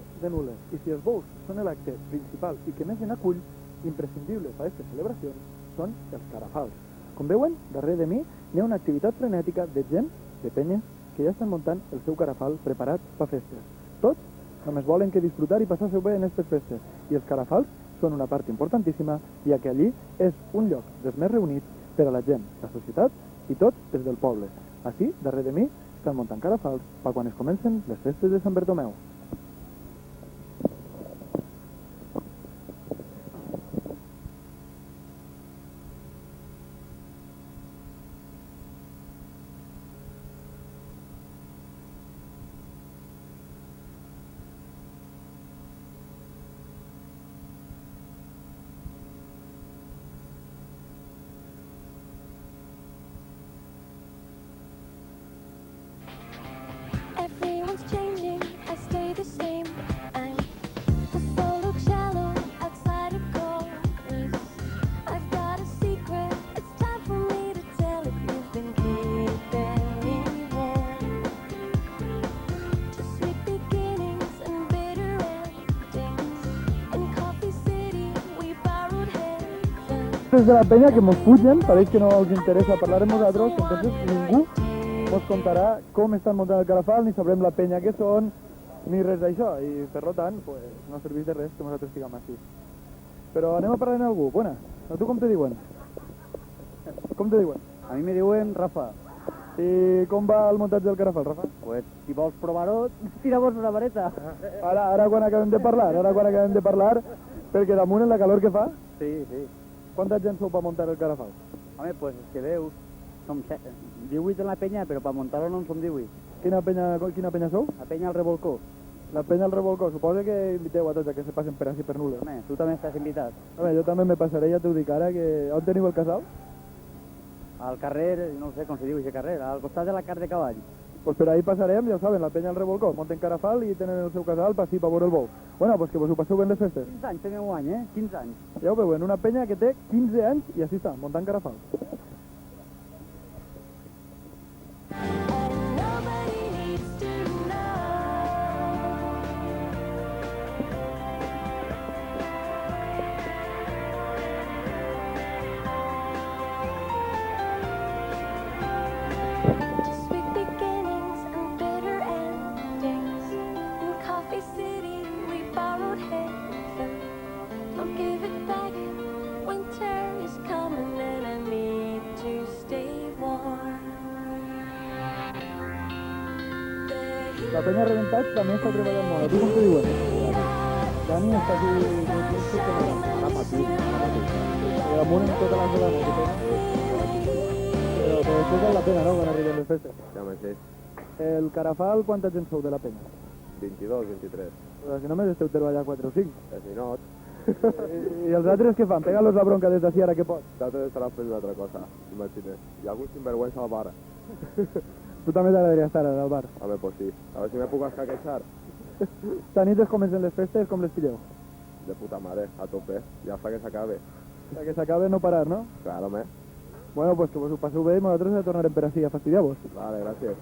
Bartomeu de Nules. I si els bous són l'acte principal i que més gent acull, imprescindibles a aquestes celebracions, són els carafals. Com veuen, darrere de mi hi ha una activitat frenètica de gent, de penyes, que ja estan muntant el seu carafal preparat per festes. Tots només volen que disfrutar i passar-se bé en aquestes festes. I els carafals són una part importantíssima, ja que allí és un lloc dels més reunits per a la gent, la societat i tots des del poble. Així, darrere de mi, estan muntant carafals per quan es comencen les festes de Sant Bartomeu. Everyone's changing, I stay the same. I'm the soul look shallow outside of chorus. I've got a secret, it's time for me to tell it. You've been keeping me warm. To sweet beginnings and bitter endings. In Coffee City, we borrowed heaven. Desde la peña que mos fugen, sabéis que no os interesa hablar amb vosaltres, entonces ningú us contarà com estan muntant el carafal, ni sabrem la penya que són, ni res d'això, i per tant, pues, no serveix de res que nosaltres estiguem així. Però anem a parlar amb algú. Bona, a tu com te diuen? Com te diuen? A mi me diuen Rafa. I com va el muntatge del carafal, Rafa? Pues si vols provar-ho, tira-vos una vareta. Ara quan acabem de parlar, perquè damunt en la calor que fa, Sí, sí. quanta gent sou per muntar el carafal? Home, pues és que veus, som 18 en la penya, però per muntar-ho no en som 18. Quina penya sou? La penya al revolcó. La penya al revolcó. Suposo que inviteu a tots a que se passen per així per Nules. Home, tu també estàs invitat. Home, jo també me passaré, ja t'ho dic ara, que... On teniu el casal? Al carrer, no sé com se diu aquest carrer, al costat de la car de cavall. Pues per ahí passarem, ja ho saben, la penya al revolcó. Monten carafal i tenen el seu casal per així, per veure el bou. Bueno, pues que vos ho passeu ben les festes. 15 anys té meu any, 15 anys. Ja ho veuen, una penya que té 15 anys i així està, muntant carafal. And nobody needs to know. To sweet beginnings and bitter endings. In Coffee City, we borrowed heaven. Don't give it back. Winter is coming and I need to stay warm. La penya Reventats també està treballant molt. A tu com te diuen? Dani està aquí... Ara patit. Damunt en tota la zona que té. Però després val la pena, no?, quan arriben les festes. Ja me sé. El carafal, quanta gent sou de la penya? 22, 23. Però si només esteu treballant 4 o 5. Si no, I els altres què fan? Pega-los la bronca des d'ací ara que pot. t'altres estaràs fent una altra cosa, imagines. Hi ha algun sinvergüenza al bar. Tu també t'agradaria estar al bar. Home, pues sí. A veure si me puc escaquejar. Esta nit es comencen les festes, com les pilleu? De puta mare, a tope. Ja hasta que s'acabe. Hasta que s'acabe no parar, no? Claro, me. Bueno, pues que vos ho passeu bé i nosaltres ja tornarem per així a fastidiar-vos. Vale, gràcies.